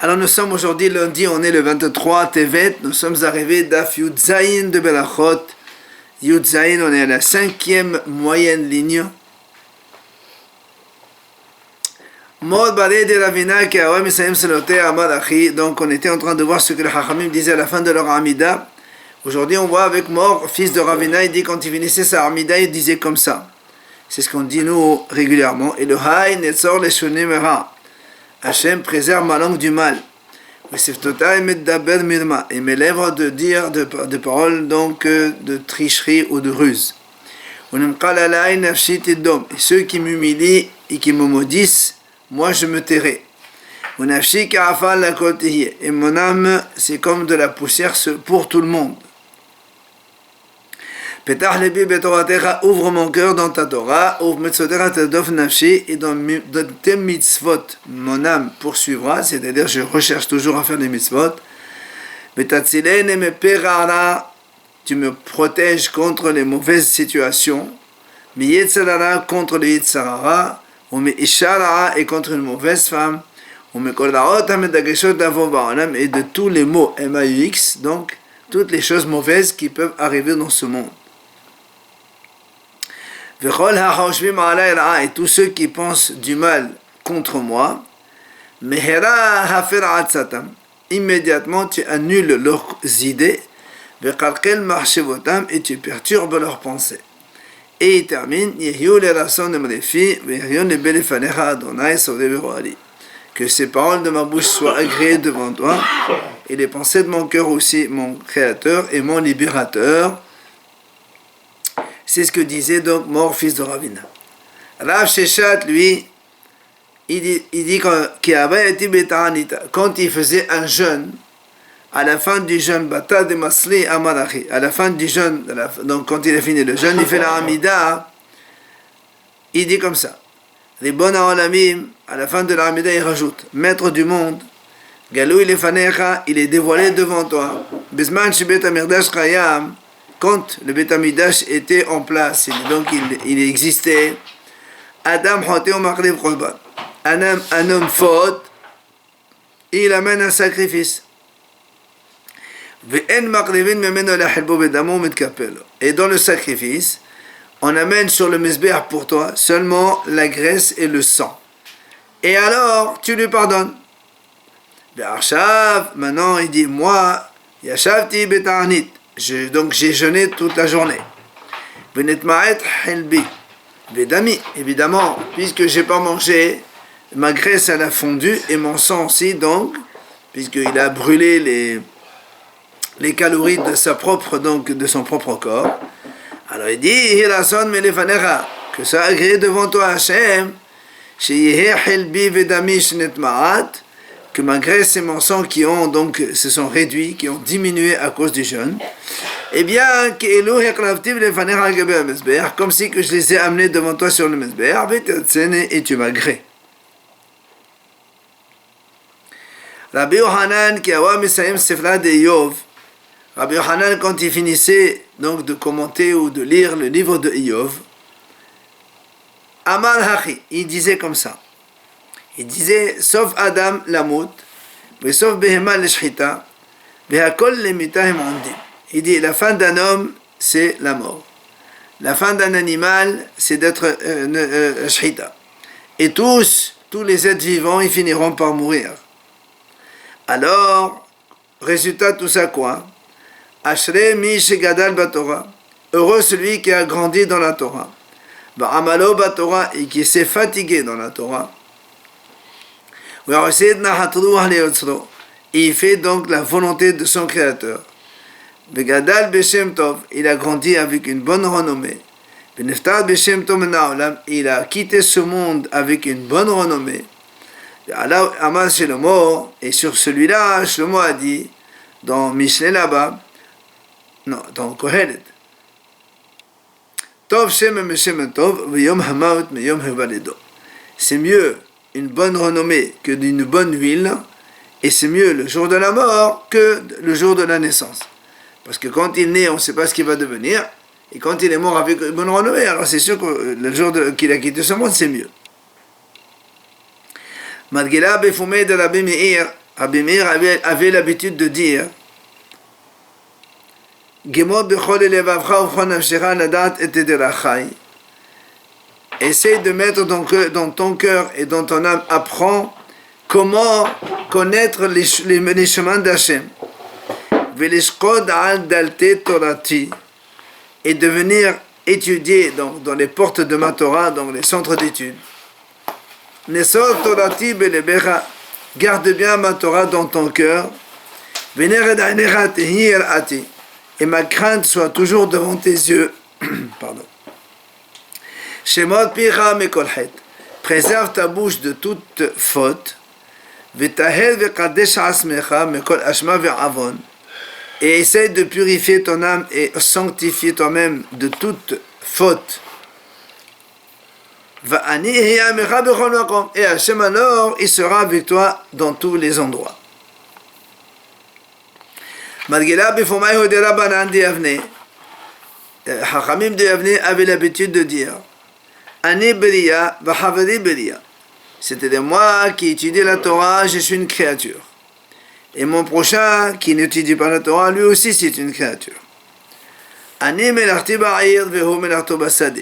Alors nous sommes aujourd'hui lundi, on est le 23 Tevet, nous sommes arrivés d'Af Yud Zayin de Belachot. Yud Zayin, on est à la 5e moyenne ligne. Donc on était en train de voir ce que le Chachamim disait à la fin de leur Amida. Aujourd'hui on voit avec Mor, fils de Ravina, il dit quand il finissait sa Amida, il disait comme ça. C'est ce qu'on dit nous régulièrement. Et le Hay Netzor le Shonimera. Hachem préserve ma langue du mal. Et mes lèvres de dire de paroles donc de tricherie ou de ruse. Et ceux qui m'humilient et qui me maudissent, moi je me tairai. Et mon âme, c'est comme de la poussière pour tout le monde. Ouvre mon cœur dans ta Torah, et dans tes mitzvot, mon âme poursuivra, c'est-à-dire je recherche toujours à faire des mitzvot. Tu me protèges contre les mauvaises situations, contre les yitzhara, et contre une mauvaise femme, et de tous les mots MAUX, donc toutes les choses mauvaises qui peuvent arriver dans ce monde. Et tous ceux qui pensent du mal contre moi, immédiatement tu annules leurs idées, et tu perturbes leurs pensées. Et il termine, que ces paroles de ma bouche soient agréées devant toi, et les pensées de mon cœur aussi, mon Créateur et mon Libérateur. C'est ce que disait donc Mor, fils de Ravina. Rav Sheshat, lui, il dit quand il faisait un jeûne, à la fin du jeûne, à la fin du jeûne, donc quand il a fini le jeûne, il fait la Hamida, il dit comme ça. Les bons Aolamim, à la fin de la Hamida, il rajoute, Maître du monde, Galou il est dévoilé devant toi. Bisman Shibet Amirdash Chayam, quand le Beth Amidash était en place, donc il existait, Adam un homme faute, il amène un sacrifice. Et dans le sacrifice, on amène sur le Mizbeach pour toi seulement la graisse et le sang. Et alors, tu lui pardonnes. Maintenant, il dit, moi, Yashavti Betanit. Donc j'ai jeûné toute la journée. Évidemment, puisque j'ai pas mangé, ma graisse elle a fondu et mon sang aussi, donc, puisqu'il a brûlé les calories de son propre corps. Alors il dit, que ça agréé devant toi Hachem, que ma graisse et mon sang qui ont donc se sont réduits, qui ont diminué à cause du jeûne, eh bien, comme si que je les ai amenés devant toi sur le Mizbeach, et tu m'as gré. Rabbi Yohanan, qui a Misayim Sefra de Iyov, Rabbi Yohanan, quand il finissait donc de commenter ou de lire le livre de Iyov, Amar Hachi, il disait comme ça. Il disait, sauf Adam l'amut, mais sauf Behema l'eshchita, Behakol lemita hem'ondim. Il dit, la fin d'un homme, c'est la mort. La fin d'un animal, c'est d'être shchita. Et tous les êtres vivants, ils finiront par mourir. Alors, résultat de tout ça quoi? Ashrei mi shegadal batorah. Heureux celui qui a grandi dans la Torah. Ba'amalo batorah, et qui s'est fatigué dans la Torah. Il fait donc la volonté de son Créateur. Begadal Beshem Tov, il a grandi avec une bonne renommée. Beneftar Beshem Tov Menaolam, il a quitté ce monde avec une bonne renommée. Alors, Amas Shlomo, et sur celui-là, Shlomo a dit, dans Mishneh là-bas, non, dans Kohelet, Tov Shem Meshem Tov, V'yom Hamaut Meyom Hevaledo. C'est mieux une bonne renommée que d'une bonne huile, et c'est mieux le jour de la mort que le jour de la naissance. Parce que quand il naît, on ne sait pas ce qu'il va devenir, et quand il est mort avec une bonne renommée, alors c'est sûr que le jour qu'il a quitté ce monde, c'est mieux. Madgela Befumé de Rabbi Meir, Rabbi Meir avait l'habitude de dire essaye de mettre dans ton cœur et dans ton âme, apprends comment connaître les chemins d'Hachem et de venir étudier dans les portes de ma Torah, dans les centres d'études. Garde bien ma Torah dans ton cœur et ma crainte soit toujours devant tes yeux. Pardon. Préserve ta bouche de toute faute. Et essaye de purifier ton âme et sanctifier toi-même de toute faute. Et Hachem alors, il sera avec toi dans tous les endroits. Chachamim de Yavne avaient l'habitude de dire Ani Beria, Vahavadi Beria. C'est-à-dire, moi qui étudie la Torah, je suis une créature. Et mon prochain qui n'étudie pas la Torah, lui aussi c'est une créature. Ani Melarti Ba'ir, Vehu Melarto Basade.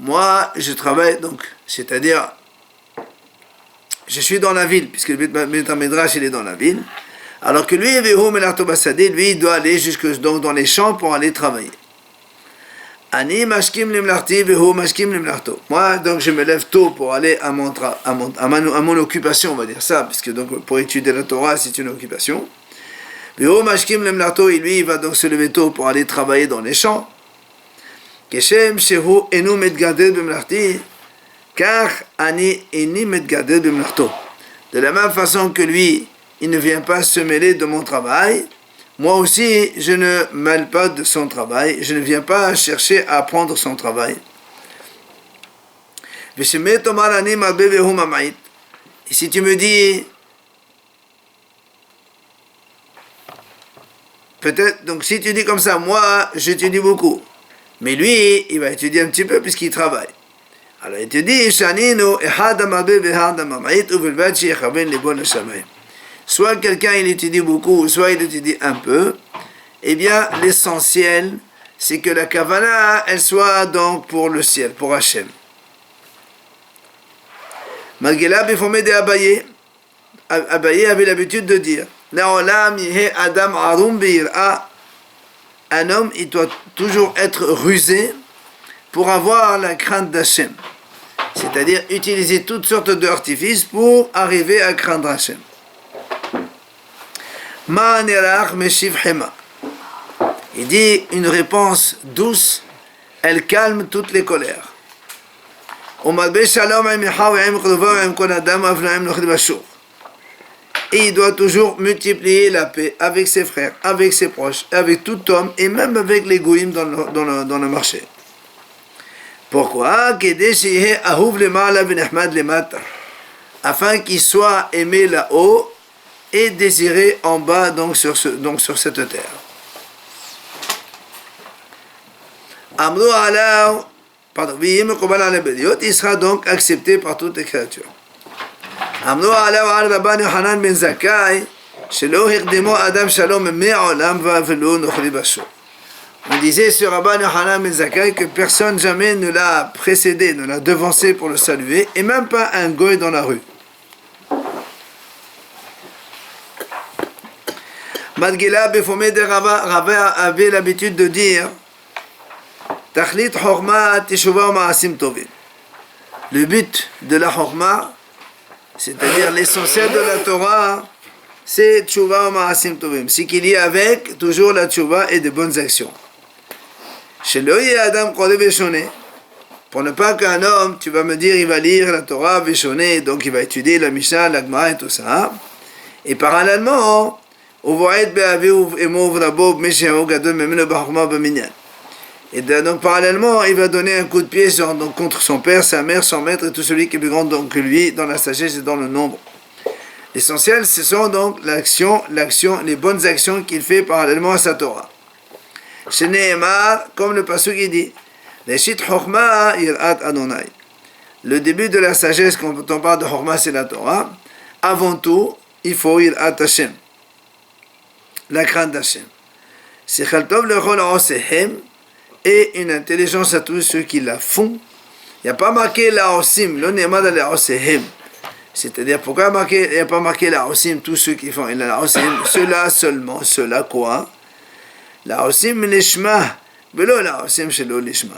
Moi, je travaille donc, c'est-à-dire, je suis dans la ville, puisque le Beit HaMidrash il est dans la ville, alors que lui, Vehu Melarto Basade, lui, il doit aller jusque dans les champs pour aller travailler. Ani mashkim limlarti vehu mashkim limlarto. Moi, donc, je me lève tôt pour aller à mon occupation, on va dire ça, puisque donc, pour étudier la Torah, c'est une occupation. Vehu mashkim limlarto, et lui, il va donc se lever tôt pour aller travailler dans les champs. Keshem shehu enu medgadel b'mlarti, car ani eni medgadel b'mlarto. De la même façon que lui, il ne vient pas se mêler de mon travail, moi aussi, je ne mêle pas de son travail, je ne viens pas chercher à apprendre son travail. Et si tu me dis, peut-être, donc si tu dis comme ça, moi, j'étudie beaucoup, mais lui, il va étudier un petit peu puisqu'il travaille. Alors il te dit, soit quelqu'un il étudie beaucoup, soit il étudie un peu, eh bien l'essentiel c'est que la Kavanah elle soit donc pour le ciel, pour Hachem. Malgré là, Bifomé de Abaye avait l'habitude de dire un homme il doit toujours être rusé pour avoir la crainte d'Hachem, c'est-à-dire utiliser toutes sortes d'artifices pour arriver à craindre Hachem. Il dit une réponse douce, elle calme toutes les colères. Et il doit toujours multiplier la paix avec ses frères, avec ses proches, avec tout homme et même avec les goïms dans le marché. Pourquoi? Afin qu'il soit aimé là-haut et désiré en bas, donc sur cette terre. Il sera donc accepté par toutes les créatures. On disait sur Rabban Yochanan ben Zakkai que personne jamais ne l'a précédé, ne l'a devancé pour le saluer, et même pas un goy dans la rue. Madgila Befomé de Rava avait l'habitude de dire Tachlit Chorma Teshuvah Ma'asim Tovim. Le but de la Chorma, c'est-à-dire l'essentiel de la Torah, c'est Teshuvah Ma'asim Tovim. C'est qu'il y a avec toujours la Teshuvah et de bonnes actions. Chez l'Oye Adam Kode Veshoné, pour ne pas qu'un homme, tu vas me dire, il va lire la Torah Veshoné, donc il va étudier la Mishnah, la Gemara et tout ça. Et parallèlement, et donc parallèlement, il va donner un coup de pied contre son père, sa mère, son maître et tout celui qui est plus grand que lui dans la sagesse et dans le nombre. L'essentiel, ce sont donc l'action, les bonnes actions qu'il fait parallèlement à sa Torah. Chez Nehemar, comme le pasuk il dit, le début de la sagesse, quand on parle de Chorma, c'est la Torah. Avant tout, il faut Yirat Hashem, la crainte d'Hashem. Sechal Tov lechol ha'osehem, et une intelligence à tous ceux qui la font. Il n'y a pas marqué la osim, le nema de la osehem. C'est-à-dire, pourquoi il n'y a pas marqué la osim, tous ceux qui font la osim, ceux-là seulement, ceux-là quoi? La osim lishma, velo la osim shelo lishma.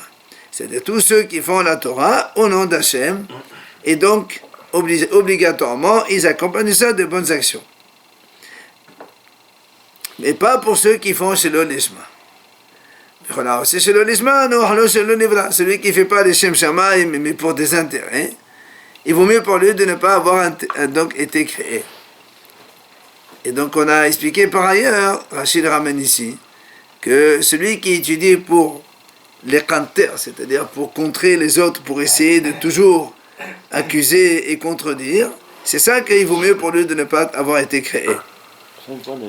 C'est-à-dire, tous ceux qui font la Torah au nom d'Hachem, et donc, obligatoirement, ils accompagnent ça de bonnes actions. Mais pas pour ceux qui font shelo lishma. Celui qui ne fait pas les Shem Shamaim, mais pour des intérêts, il vaut mieux pour lui de ne pas avoir donc été créé. Et donc on a expliqué par ailleurs, Rachid ramène ici, que celui qui étudie pour les qanters, c'est-à-dire pour contrer les autres, pour essayer de toujours accuser et contredire, c'est ça qu'il vaut mieux pour lui de ne pas avoir été créé. On commence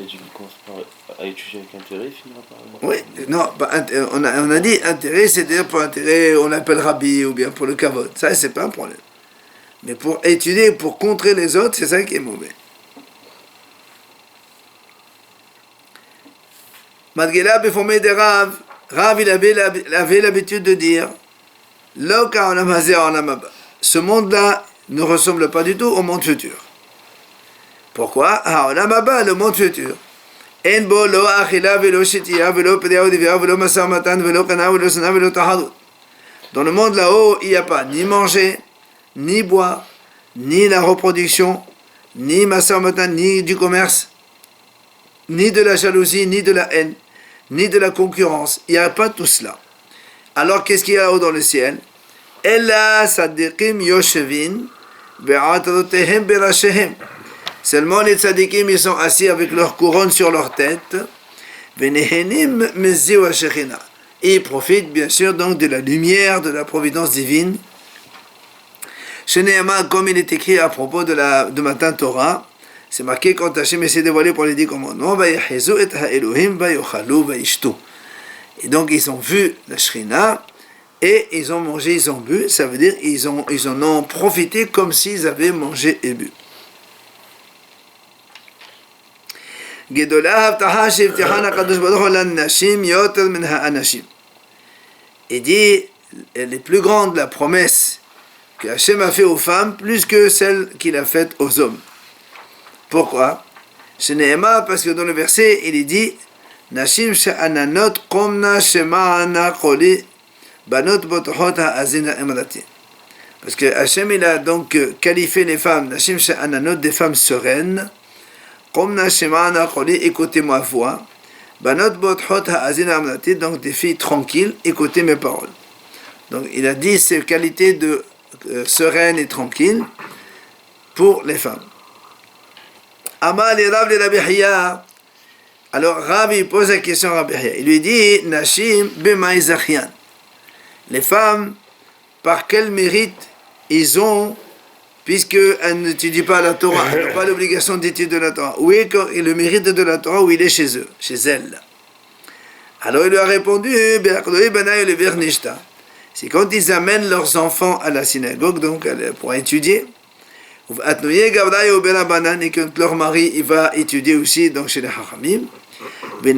à étudier avec intérêt, il finira par... Oui, non, on a dit intérêt, c'est-à-dire pour intérêt, on l'appelle rabbi ou bien pour le kavod. Ça, c'est pas un problème. Mais pour étudier, pour contrer les autres, c'est ça qui est mauvais. Madgela befomé de Rav, il avait l'habitude de dire ce monde-là ne ressemble pas du tout au monde futur. Pourquoi? Le monde futur. Dans le monde là-haut, il n'y a pas ni manger, ni boire, ni la reproduction, ni massamatan, ni du commerce, ni de la jalousie, ni de la haine, ni de la concurrence. Il n'y a pas tout cela. Alors qu'est-ce qu'il y a là-haut dans le ciel? Ella sadiqim yoshevin be'atadotehem berashehem. Seulement les tzadikim, ils sont assis avec leur couronne sur leur tête. Et ils profitent bien sûr donc de la lumière, de la providence divine. Comme il est écrit à propos de Matan Torah, c'est marqué quand Hachem s'est dévoilé pour les 10 commandements. Et donc ils ont vu la Shrina et ils ont mangé, ils ont bu. Ça veut dire ils en ont profité comme s'ils avaient mangé et bu. Il dit, elle est plus grande la promesse que Hachem a fait aux femmes plus que celle qu'il a faite aux hommes. Pourquoi? Parce que dans le verset, il est dit Nashim she'ananot komna shema'ana choli banot botochot ha'azina emrati. Parce que Hachem il a donc qualifié les femmes Nashim she'ananot, des femmes sereines. Écoutez ma voix. Donc des filles tranquilles, écoutez mes paroles. Donc il a dit ces qualités de sereine et tranquille pour les femmes. Amal et Rav le Rabbi Hiya. Alors Rav il pose la question à Rabbi Hiya. Il lui dit Nashim b'may zachian. Les femmes, par quel mérite ils ont, puisqu'elles n'étudient pas la Torah, elles n'ont pas l'obligation d'étudier la Torah. Où est le mérite de la Torah? Où il est chez eux, chez elles. Alors il lui a répondu, c'est quand ils amènent leurs enfants à la synagogue, donc pour étudier, et quand leur mari il va étudier aussi donc chez les Hachamim, et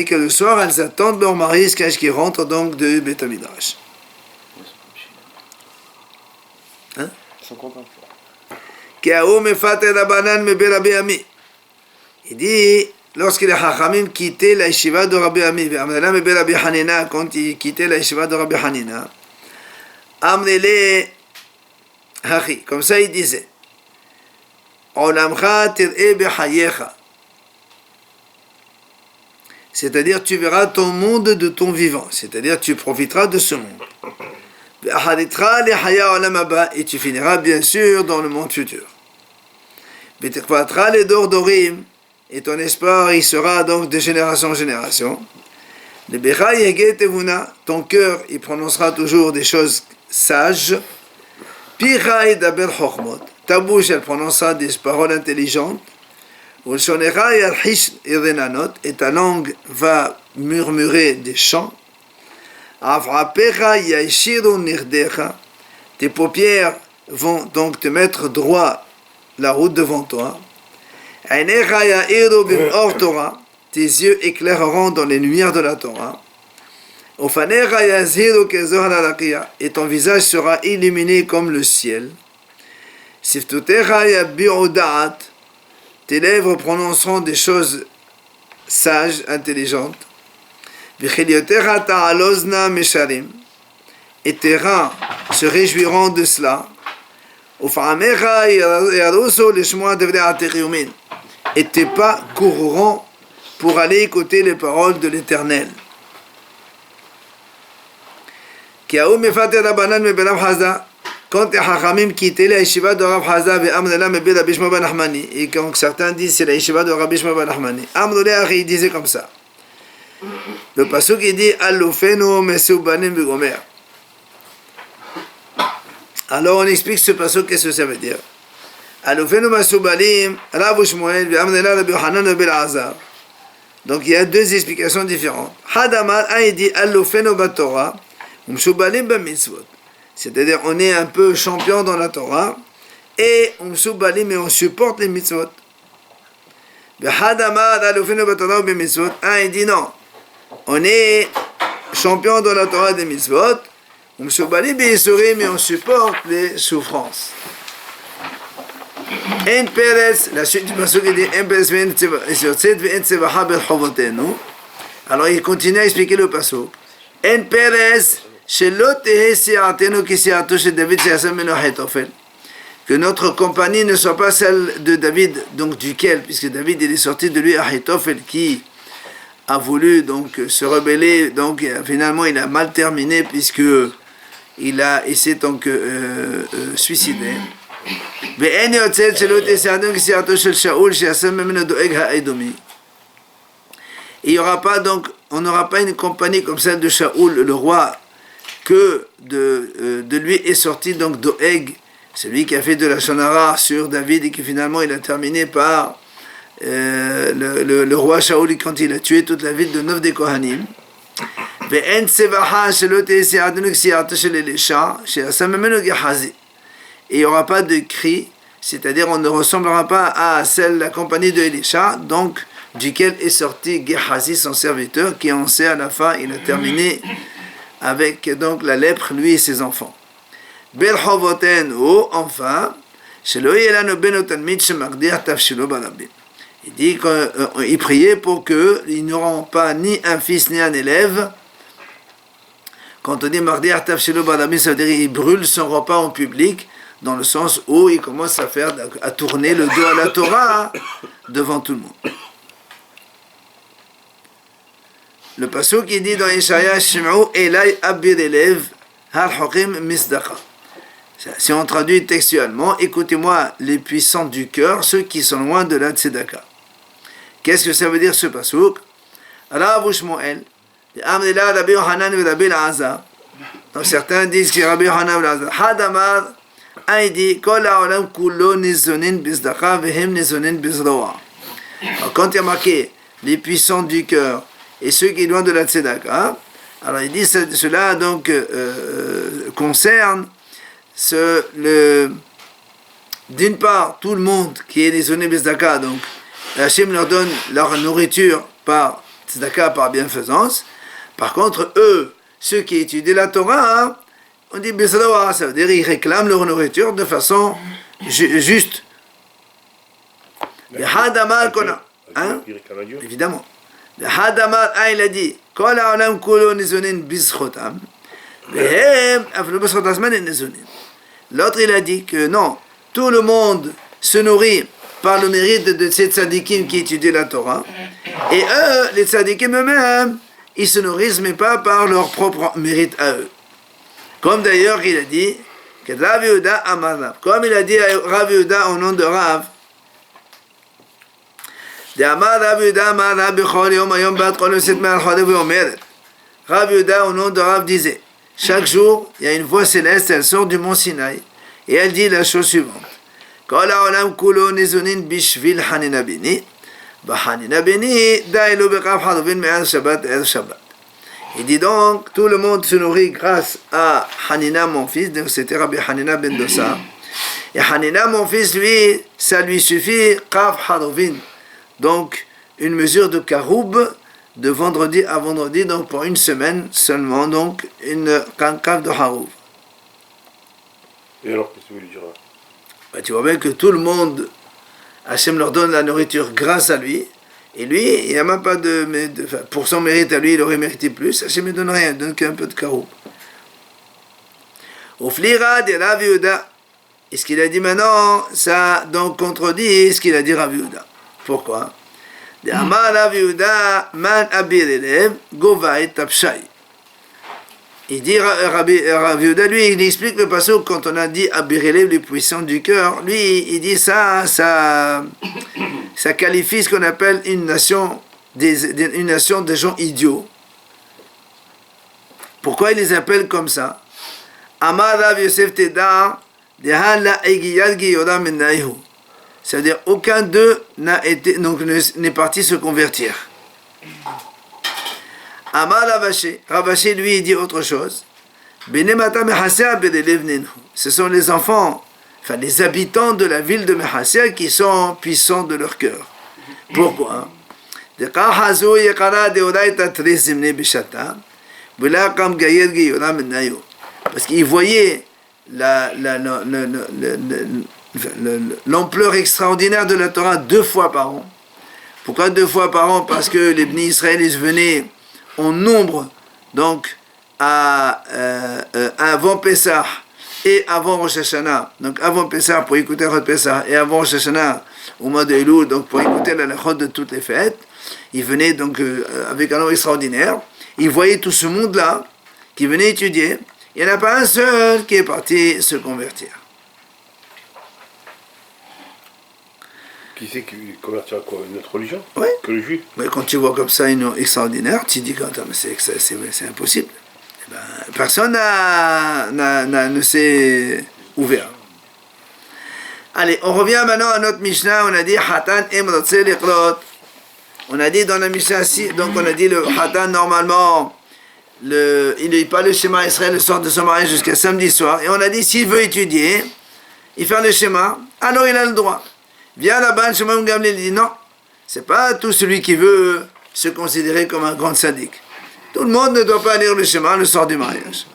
que le soir elles attendent leur mari jusqu'à ce qu'ils rentrent donc de Beth Midrash. Hein? Il dit, lorsque les Hachamim quittaient la yeshiva de Rabbi Ami, quand ils quittaient la yeshiva de Rabbi Hanina, comme ça il disait, c'est-à-dire tu verras ton monde de ton vivant, c'est-à-dire tu profiteras de ce monde. Et tu finiras bien sûr dans le monde futur. Et ton espoir il sera donc de génération en génération. Ton cœur il prononcera toujours des choses sages. Ta bouche elle prononcera des paroles intelligentes. Et ta langue va murmurer des chants. Tes paupières vont donc te mettre droit la route devant toi. Einecha ya'iru bim'or Torah, tes yeux éclaireront dans les lumières de la Torah. Ufanecha yazhiru kezohar al-raqiya, et ton visage sera illuminé comme le ciel. Siftutecha yabi'u da'at, tes lèvres prononceront des choses sages, intelligentes. Vichiliotecha ta'alozna mesharim, et tes reins se réjouiront de cela. Ufamecha yarusu lishmoa devrei atiriumin, et tes pas courront pour aller écouter les paroles de l'Éternel. Kiaou mefater rabanan me Rav Hazda, quand les Hachamim quittaient la yeshiva de Rav Hazda ve amrela me Rabbi Shimon ben Nachmani, et quand certains disent c'est la yeshiva de Rabbi Shimon ben Nachmani, Amrullah il disait comme ça. Le pasuk il dit Alufenu mesoubanim begomer. Alors on explique ce pasuk, qu'est-ce que ça veut dire. Alufenu mesoubanim Rav Shmuel ve amrela Rabbi Hanan ve Elazar. Donc il y a deux explications différentes. Hadamar il dit Alufenu batorah. C'est-à-dire on est un peu champion dans la Torah et on supporte les mitzvot. Il dit non, on est champion dans la Torah des mitzvot, mais on supporte les souffrances. La suite du passage dit alors il continue à expliquer le passage. En Pérez, que notre compagnie ne soit pas celle de David, donc duquel, puisque David il est sorti de lui Ahitophel qui a voulu donc se rebeller, donc finalement il a mal terminé puisque il s'est donc suicidé. Et il y aura pas donc, on n'aura pas une compagnie comme celle de Shaoul, le roi, que de lui est sorti donc Doeg, celui qui a fait de la Shonara sur David et qui finalement il a terminé par le roi Shaoul quand il a tué toute la ville de Nov des Kohanim. Et il n'y aura pas de cri, c'est-à-dire on ne ressemblera pas à celle de la compagnie de Elisha, donc duquel est sorti Gehazi, son serviteur, qui on sait à la fin, il a terminé avec donc la lèpre, lui et ses enfants. Belchovoten, ou enfin, il dit qu'il priait pour qu'ils n'auront pas ni un fils ni un élève. Quand on dit Mardiach Tafshilo Barabim, ça veut dire qu'il brûle son repas en public, dans le sens où il commence à tourner le dos à la Torah devant tout le monde. Le pasuk qui dit dans Ishaïa, Shim'u Elai Abir Elev Har Hokim Misdacha. Si on traduit textuellement, écoutez-moi les puissants du cœur, ceux qui sont loin de la tzedaka. Qu'est-ce que ça veut dire ce pasuk? Rav Shmuel, Amrila Rabbi Yohanan et Rabbi Elazar. Donc certains disent que Rabbi Yohanan et Elazar. Hadamar, il dit, Kol ha'olam kulo nizonin bizdacha vehem nizonin bizroa. Quand il y a marqué les puissants du cœur et ceux qui sont loin de la tzedaka, alors il dit cela donc concerne d'une part tout le monde qui est les tzedaka, donc Hachem leur donne leur nourriture par tzedaka, par bienfaisance. Par contre eux, ceux qui étudient la Torah, on dit bizroa, ça veut dire ils réclament leur nourriture de façon juste. Évidemment. Hadamar, il a dit, l'autre il a dit que non, tout le monde se nourrit par le mérite de ces tzadikim qui étudient la Torah, et eux, les tzadikim eux-mêmes, ils se nourrissent mais pas par leur propre mérite à eux. Comme d'ailleurs il a dit, que Rav Yehuda Amar Rav, comme il a dit à Rav Yehuda au nom de Rav, Rav Yehuda au nom de Rav disait, chaque jour il y a une voix céleste, elle sort du mont Sinaï et elle dit la chose suivante. Il dit donc, tout le monde se nourrit grâce à Hanina mon fils, donc c'était Rabbi Hanina ben Dosa. Et Hanina, mon fils, lui, ça lui suffit, Qaf Harovin. Donc, une mesure de Karoub, de vendredi à vendredi, donc pour une semaine seulement, donc une Kankaf de Harouv. Et alors, qu'est-ce que tu veux lui dire? Bah, tu vois bien que tout le monde, Hachem leur donne la nourriture grâce à lui, et lui, il n'y a même pas pour son mérite à lui, il aurait mérité plus, Hachem ne donne rien, il donne qu'un peu de Karoub. Au Flira de Rav Yehuda, et ce qu'il a dit maintenant, ça donc contredit ce qu'il a dit Rav Yehuda. Pourquoi? De Amar Rav Yehuda, man abir elev, gova et tapshai. Il dit, Rav Yehuda, lui, il explique le passage quand on a dit abir elev, les puissants du cœur. Lui, il dit ça qualifie ce qu'on appelle une nation des gens idiots. Pourquoi il les appelle comme ça? Amar Rav Yosef Teda, c'est-à-dire aucun d'eux n'est parti se convertir. Amar Ravashi, Ravashi lui il dit autre chose. Ce sont les enfants, enfin les habitants de la ville de Mehassia qui sont puissants de leur cœur. Pourquoi? Parce qu'ils voyaient l'ampleur extraordinaire de la Torah 2 fois par an. Pourquoi 2 fois par an? Parce que les Bnei Israël ils venaient en nombre, donc avant Pessah et avant Rosh Hashanah. Donc avant Pessah pour écouter Rosh Pessah et avant Rosh Hashanah au mois de Elul, donc pour écouter la halachot de toutes les fêtes. Ils venaient donc avec un nombre extraordinaire. Ils voyaient tout ce monde-là qui venait étudier. Il n'y en a pas un seul qui est parti se convertir. Qui c'est qui convertira quoi? Une autre religion? Oui. Que le juif? Mais quand tu vois comme ça une extraordinaire, tu te dis que c'est impossible. Eh ben, personne ne s'est ouvert. Allez, on revient maintenant à notre Mishnah. On a dit Hatan emrotse liqrot. On a dit dans la Mishnah, donc on a dit le Hatan normalement. Il n'est pas le schéma Israël le soir de son mariage jusqu'à samedi soir. Et on a dit, s'il veut étudier, il fait le schéma, alors il a le droit. Vient là-bas, Shimon Gamliel dit non, c'est pas tout celui qui veut se considérer comme un grand sadique. Tout le monde ne doit pas lire le schéma le soir du mariage.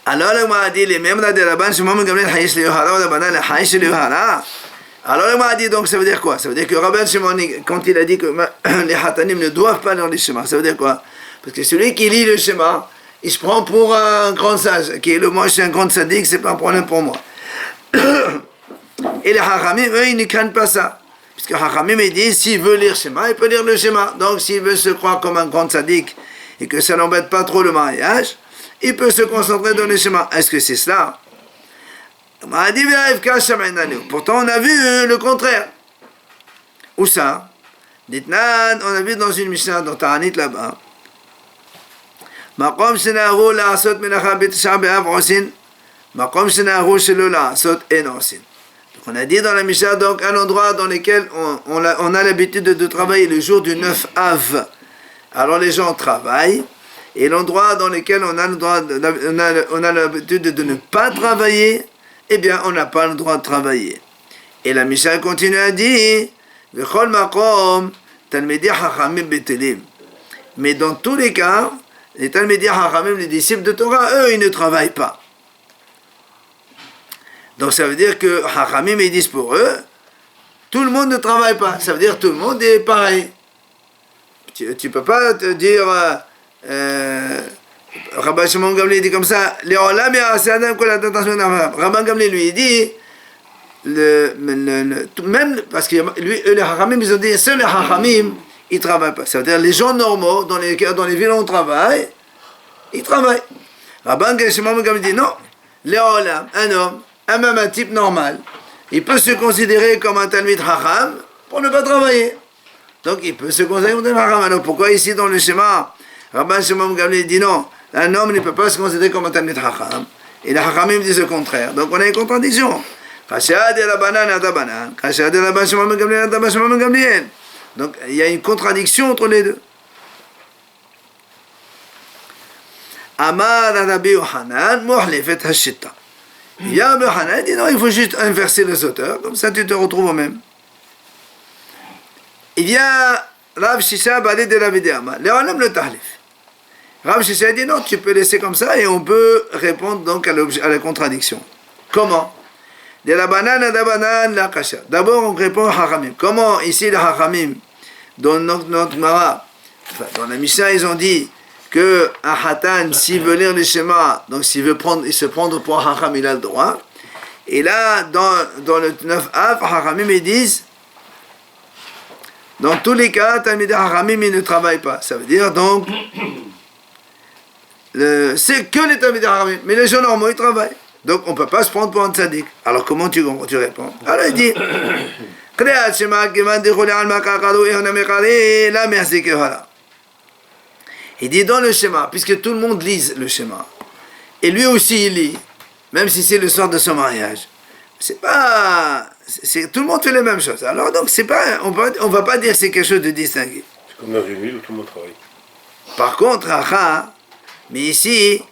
Alors le m'a dit, les membres de Rabban Shimon Gamliel Haïsh le Yohara, ou Rabbanan le Haïsh le Yohara. Alors le m'a dit, donc ça veut dire quoi? Ça veut dire que Rabban Shimon, quand il a dit que les Hatanim ne doivent pas lire le schéma, ça veut dire quoi? Parce que celui qui lit le schéma, il se prend pour un grand sage. Moi, je suis un grand sadique, c'est pas un problème pour moi. Et les Hachamim, eux, ils ne craignent pas ça. Parce que Hachamim, il dit, s'il veut lire le schéma, il peut lire le schéma. Donc, s'il veut se croire comme un grand sadique et que ça n'embête pas trop le mariage, il peut se concentrer dans le schéma. Est-ce que c'est cela? Pourtant, on a vu le contraire. Où ça? Ditnan, on a vu dans une Mishnah, dans Ta'anit là-bas. מקום שנהרו לעשות מלאכה בתשעה באב עושים, מקום שנהרו שלא לעשות אין עושים. On a dit dans la Mishnah, donc un endroit dans lequel on a l'habitude de travailler le jour du 9 Av. Alors les gens travaillent, et l'endroit dans lequel on a l'habitude de ne pas travailler, eh bien on n'a pas le droit de travailler. Et la Mishnah continue à dire, V'chol makom talmidei chachamim betelim. Mais dans tous les cas, les Talmidei Chachamim, les disciples de Torah, eux, ils ne travaillent pas. Donc ça veut dire que Chachamim, ils disent pour eux, tout le monde ne travaille pas. Ça veut dire que tout le monde est pareil. Tu ne peux pas te dire, Rabban Shimon Gamliel dit comme ça, Le'olam ya'aseh adam kol adat tasmid nafshav. Rabban Gamliel lui dit, même parce que lui, les Chachamim, ils ont dit, seuls les Chachamim, ils ne travaillent pas. Ça veut dire les gens normaux, dans les villes où on travaille, ils travaillent. Rabban Shimon Gamliel dit non, Le'olam, un homme, même un type normal, il peut se considérer comme un Talmid Chacham pour ne pas travailler. Donc il peut se considérer comme un Talmid Chacham. Alors pourquoi ici dans le schéma, Rabban Shimon Gamliel dit non, un homme ne peut pas se considérer comme un Talmid Chacham, et les Chachamim disent le contraire. Donc on a une contradiction. Kasha de Rabbanan Adabanan, Kasha de Rabban Shimon Gamliel Adaban Shimon Gamliel. Donc il y a une contradiction entre les deux. Amar Rabbi Yohanan muhlifet hashita. Il y a un Hanan, il dit non, il faut juste inverser les auteurs, comme ça tu te retrouves au même. Il y a Rav Shisha Balé de la Vidéama, le Tahlif. Rav Shisha dit non, tu peux laisser comme ça et on peut répondre donc à la contradiction. Comment? De la banane à la banane, la kasha. D'abord on répond à Haramim. Comment ici les Haramim, dans notre Mara, dans la Mishnah, ils ont dit que un Hatan, s'il veut lire le schéma, donc s'il veut se prendre pour un Hacham, il a le droit. Et là, dans le 9 Av, Haramim, ils disent, dans tous les cas, Talmidei Haramim, ils ne travaillent pas. Ça veut dire donc, c'est que les Talmidei Haramim, mais les gens normaux, ils travaillent. Donc on ne peut pas se prendre pour un tzaddik. Alors comment tu réponds? Alors il dit, il dit dans le schéma, puisque tout le monde lise le schéma, et lui aussi il lit, même si c'est le soir de son mariage, c'est pas, tout le monde fait les mêmes choses. Alors donc c'est pas, on va pas dire que c'est quelque chose de distingué. C'est comme dans une ville où tout le monde travaille. Par contre, mais ici,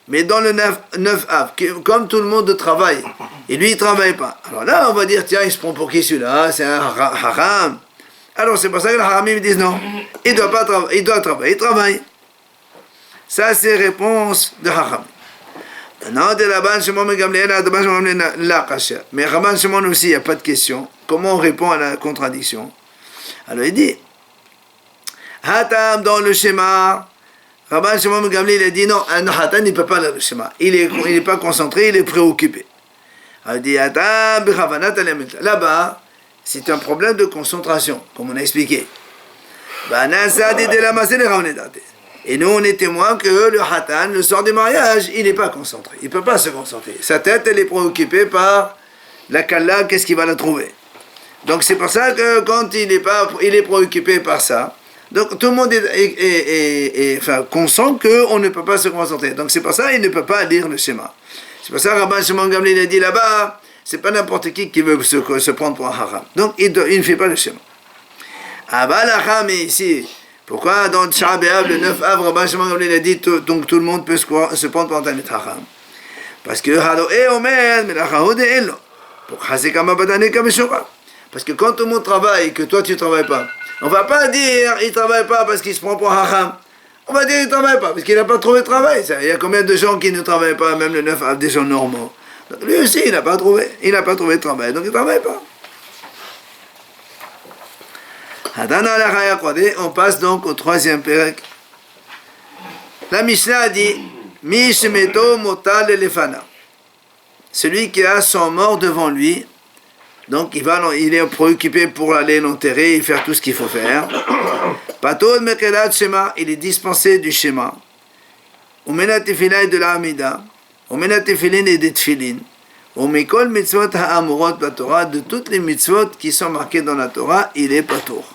mais dans le 9 Av, comme tout le monde travaille, et lui il travaille pas. Alors là on va dire, tiens, il se prend pour qui celui-là? C'est un haram. Alors c'est pour ça que les haramim disent non, il doit pas travailler, il doit travailler, il travaille. Ça c'est réponse de haram. Non, de Rabban Shimon Gamliel, Rabban Shimon la kasha. Mais Rabban Shimon aussi, il n'y a pas de question. Comment on répond à la contradiction? Alors il dit, Hatam dans le schéma, Rabban Shimon Gamliel a dit non, un Hatam il ne peut pas lire le schéma. Il est pas concentré, il est préoccupé. Alors il dit, Hatam b'chavanat alemit. Là-bas, c'est un problème de concentration, comme on a expliqué. Et nous, on est témoins que le Hatan, le soir du mariage, il n'est pas concentré. Il ne peut pas se concentrer. Sa tête, elle est préoccupée par la kalla, qu'est-ce qu'il va la trouver. Donc c'est pour ça que quand il est préoccupé par ça, donc tout le monde consent qu'on ne peut pas se concentrer. Donc c'est pour ça qu'il ne peut pas lire le schéma. C'est pour ça que Rabban Shimon Gamliel a dit là-bas, c'est pas n'importe qui veut se prendre pour un haram. Donc il ne fait pas le schéma. Mais ici, pourquoi dans Tisha B'Av, le 9 Av, Rabban Shimon Gamliel a dit donc tout le monde peut se prendre pour un talmid haram? Parce que parce que quand tout le monde travaille et que toi tu ne travailles pas, on ne va pas dire il ne travaille pas parce qu'il se prend pour un haram. On va dire il ne travaille pas parce qu'il n'a pas trouvé de travail. Il y a combien de gens qui ne travaillent pas, même le 9 Av, des gens normaux. Donc lui aussi, il n'a pas trouvé de travail, donc il ne travaille pas. On passe donc au troisième pérec. La Mishnah a dit Mishmeto motal elefana. Celui qui a son mort devant lui, donc il est préoccupé pour aller l'enterrer et faire tout ce qu'il faut faire. Patod mekelat shema, il est dispensé du shema. Umenat tefila et de la amida. Umenat tefilin et des tefilin. Umekol mitzvot ha'amurot batorah, de toutes les mitzvot qui sont marquées dans la Torah, il est patour.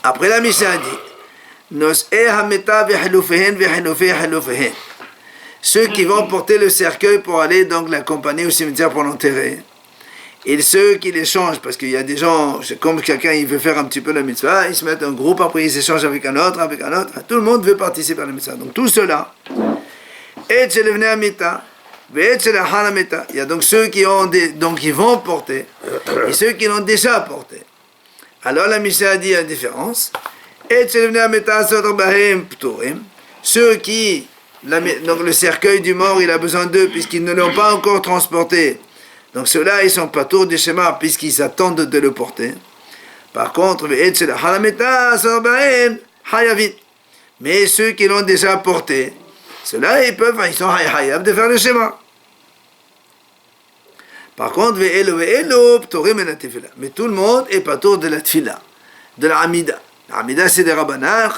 Après la Mishnah dit ceux qui vont porter le cercueil pour aller donc l'accompagner au cimetière pour l'enterrer, et ceux qui l'échangent, parce qu'il y a des gens, c'est comme quelqu'un il veut faire un petit peu la mitzvah, ils se mettent en groupe, après ils s'échangent avec un autre, tout le monde veut participer à la mitzvah. Donc tout cela, il y a donc ceux qui vont porter et ceux qui l'ont déjà porté. Alors la Mishnah a dit la différence. Ceux qui, donc le cercueil du mort, il a besoin d'eux puisqu'ils ne l'ont pas encore transporté. Donc ceux-là, ils sont pas tours du schéma puisqu'ils attendent de le porter. Par contre, mais ceux qui l'ont déjà porté, ceux-là, ils sont hayav de faire le schéma. Par contre, mais tout le monde est pas tour de la tfila, de la amida. La amida, c'est des rabbanan,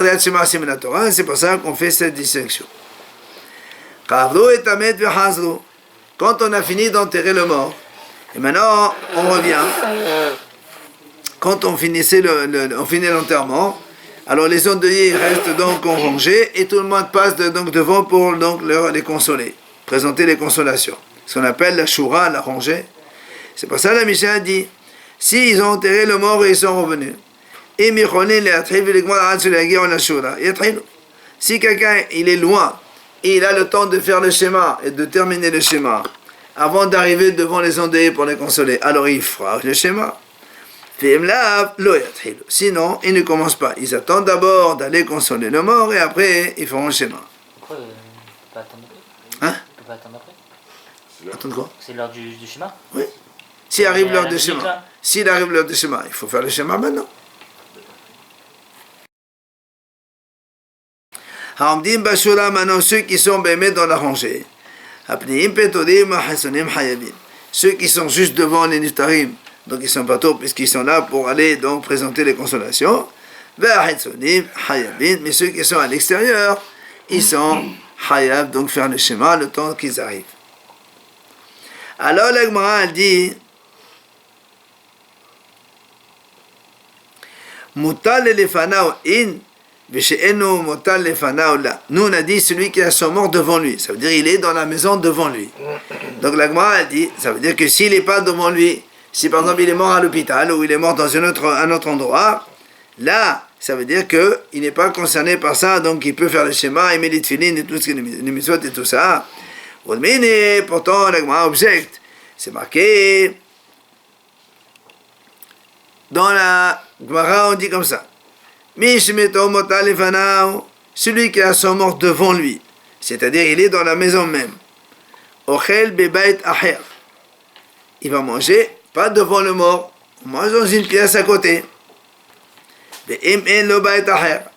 c'est pour ça qu'on fait cette distinction. Quand on a fini d'enterrer le mort, et maintenant on revient, quand on finissait on finit l'enterrement, alors les endeuillés restent donc en rangée et tout le monde passe donc devant pour donc les consoler, présenter les consolations. Ce qu'on appelle la shura, la rangée. C'est pour ça que la Mishnah dit, s'ils ont enterré le Si quelqu'un il est loin, et il a le temps de faire le schéma et de terminer le schéma avant d'arriver devant les endeuillés pour les consoler, alors il fera le schéma. Sinon, ils ne commencent pas. Ils attendent d'abord d'aller consoler le mort et après, ils feront le schéma. Pourquoi on ne peut pas attendre après? Hein? On peut pas attendre après? Attendre quoi? C'est l'heure du schéma? Oui. S'il arrive Mais à l'heure la de minute, schéma, là. s'il arrive l'heure de schéma, il faut faire le schéma maintenant. Hamdim Bashura, maintenant ceux qui sont bémés dans la rangée. Apniim Petorim, Hasanim Hayabim. Ceux qui sont juste devant les Niftarim, donc ils sont pas tôt puisqu'ils sont là pour aller donc présenter les consolations. Vahitsonim Hayabim, mais ceux qui sont à l'extérieur, ils sont Hayab, donc faire le schéma le temps qu'ils arrivent. Alors la Gemara dit Mutal elefanao in v'she'enu mutal elefanao la. Nous on a dit celui qui a son mort devant lui. Ça veut dire il est dans la maison devant lui. Donc la Gemara dit, ça veut dire que s'il n'est pas devant lui, si par exemple il est mort à l'hôpital ou il est mort dans un autre endroit, là ça veut dire que il n'est pas concerné par ça, donc il peut faire le schéma, aimer les tefilines et tout ce qui est les mitzvot et tout ça. Mais pourtant la Gemara objecte, c'est marqué dans la Gemara on dit comme ça. Celui qui a son mort devant lui, c'est-à-dire il est dans la maison même. Ochel bebait acher. Il va manger, pas devant le mort, on mange dans une pièce à côté.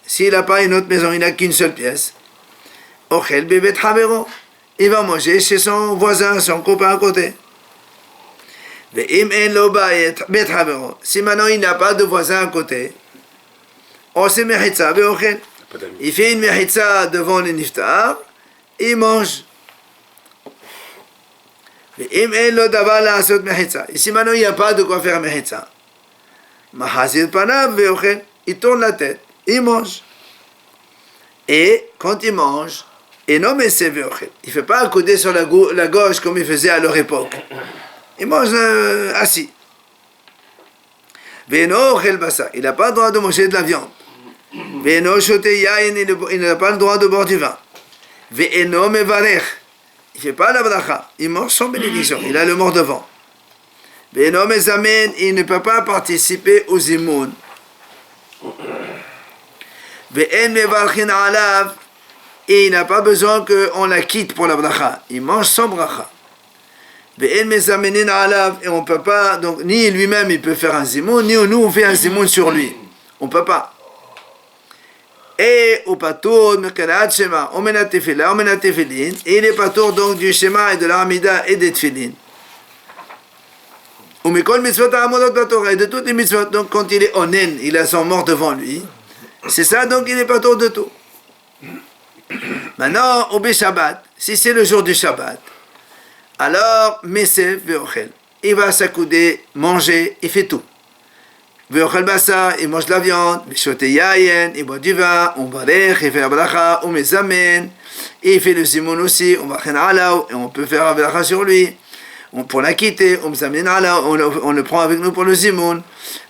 S'il n'a pas une autre maison, il n'a qu'une seule pièce. Ochel bebet havero. Il va manger chez son voisin, son copain à côté. Si maintenant il n'a pas de voisin à côté, on se mechitza ve'ochel. Il fait une mechitza devant le niftar, il mange. Et si maintenant il n'y a pas de quoi faire mechitza, il tourne la tête, il mange. Et quand il mange, il ne fait pas accoudé sur la gauche comme il faisait à leur époque. Il mange assis. Il n'a pas le droit de manger de la viande. Il n'a pas le droit de boire du vin. Il ne fait pas la bracha. Il mange sans bénédiction. Il a le mort devant. Il ne peut pas participer aux immuns. Et il n'a pas besoin qu'on la quitte pour la bracha. Il mange sans bracha. Et on ne peut pas, donc ni lui-même il peut faire un zimoun, ni nous on fait un zimoun sur lui. On ne peut pas. Et au patour, on met la tefila, on met la tefilin, et il est patour donc du schéma et de l'amida et des tefilin. Et de toutes les mitzvot, donc quand il est onen, il a son mort devant lui. C'est ça, donc il est patour de tout. Maintenant, au Shabbat, si c'est le jour du Shabbat, alors, Mesef ve'ochel. Il va s'accouder, manger, il fait tout. Ve'ochel basa, il mange la viande, ve'shote yayen, il boit du vin, on barech, il fait la bracha, on mezamen, il fait le simon aussi, on bachen alaou, et on peut faire la bracha sur lui. Pour la quitter, on mezamen alaou, on le prend avec nous pour le simon.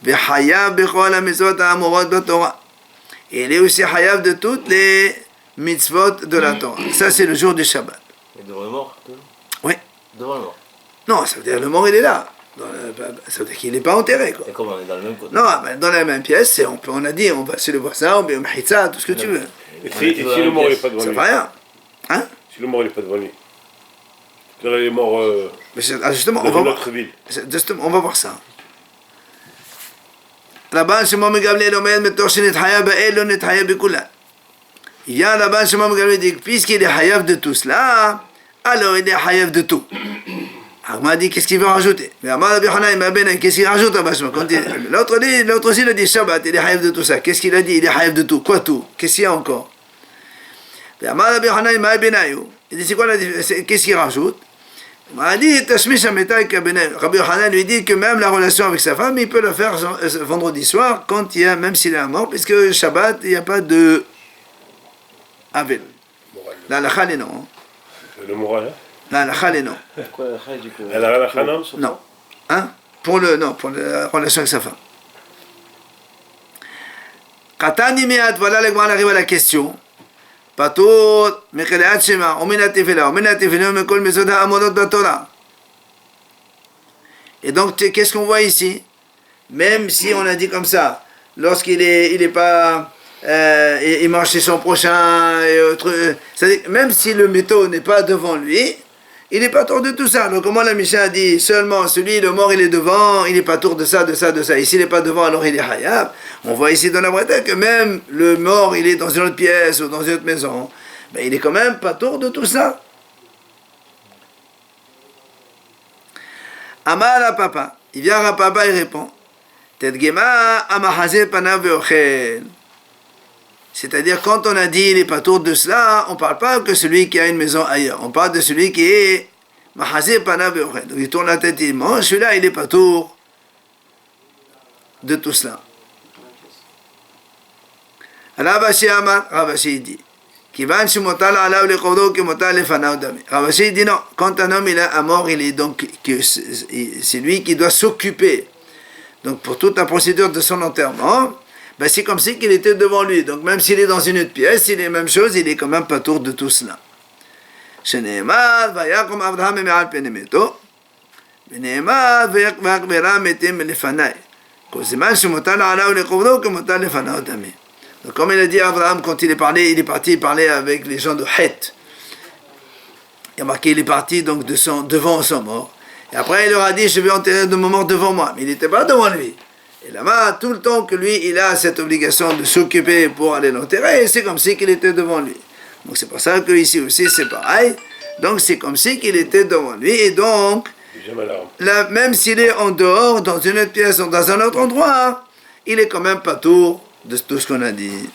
Ve'hayav bechol ha-mitzvot ha-amorot b'Torah. Et il est aussi hayav de toutes les mitzvot de la Torah. Ça, c'est le jour du Shabbat. Et devant le mort? Oui. Devant le mort. Non, ça veut dire le mort il est là. Ça veut dire qu'il n'est pas enterré. Quoi. Et comme on est dans le même côté. Non, mais dans la même pièce, on a dit, on va chez le voisin, on met un tout ce que tu veux. Et si le mort n'est pas devant Ça lui? va rien. Hein? Si le mort n'est pas devant lui? Là, il est mort justement, dans une autre ville. Justement, on va voir ça. Rabban Shimon Megamliel omer metor shenethaya ba'el lo nethaya b'kulan. Il y a Rabban Shimon Megamliel dit puisqu'il est hayav de tout cela, alors il est hayav de tout. Agma dit qu'est-ce qu'il veut rajouter? Mais Amar Rabbi Yochanan ben qu'est-ce qu'il rajoute? L'autre aussi il a dit Shabbat, il est hayav de tout ça. Qu'est-ce qu'il a dit? Il est hayav de tout. Quoi tout? Qu'est-ce qu'il y a encore? Mais Amar Rabbi Yochanan ben il dit c'est quoi qu'est-ce qu'il rajoute? Rabbi Yochanan lui dit que même la relation avec sa femme, il peut la faire vendredi soir, quand il y a, même s'il est mort, puisque Shabbat, il n'y a pas de Avel. La halakha, les non. Le moral, hein? La halakha, les non. Quoi, la halakha, du coup? La halakha, non? Non. Hein? Pour la relation avec sa femme. Katani Meat, voilà, on arrive à la question. פטור מקריאת שמע ומן התפילה ומן התפילין ומכל מצוות העמודות בתורה. Et donc, qu'est-ce qu'on voit ici? Même si on a dit comme ça, lorsqu'il est pas, il mange chez son prochain, et autre, c'est-à-dire, même si le métaux n'est pas devant lui, il n'est pas tour de tout ça. Donc, comment la Mishnah a dit, seulement celui, le mort, il est devant, il n'est pas tour de ça, de ça, de ça. Ici, il n'est pas devant, alors il est hayab. On voit ici dans la Braïta que même le mort, il est dans une autre pièce ou dans une autre maison, ben, il est quand même pas tour de tout ça. Amar à papa, il vient à papa et répond, Tedgema amahazé panav veochel. C'est-à-dire, quand on a dit il est pas tour de cela, on ne parle pas que celui qui a une maison ailleurs. On parle de celui qui est mahazé panav veochel. Donc il tourne la tête et il mange, celui-là il est pas tour de tout cela. Ravashi Amar, Ravashi dit, Ravashi dit non, quand un homme il est à mort, il est donc c'est lui qui doit s'occuper. Donc pour toute la procédure de son enterrement, ben c'est comme si qu'il était devant lui. Donc même s'il est dans une autre pièce, il est la même chose, il est quand même pas tour de tout cela. שנאמר, ויקום אברהם מעל פני מתו, ונאמר, ויקברה מתים לפניי. כל זמן שמותר עליו לקברו כמותר לפניו דמי. Donc, comme il a dit à Abraham quand il est parti parler avec les gens de Heth. Il a marqué, il est parti donc devant son mort. Et après, il leur a dit, je vais enterrer de mon mort devant moi. Mais il n'était pas devant lui. Et là-bas, tout le temps que lui, il a cette obligation de s'occuper pour aller l'enterrer, c'est comme si qu'il était devant lui. Donc, c'est pour ça qu'ici aussi, c'est pareil. Donc, c'est comme si qu'il était devant lui. Et donc, là, même s'il est en dehors, dans une autre pièce ou dans un autre endroit, il est quand même pas tour de tout ce qu'on a dit.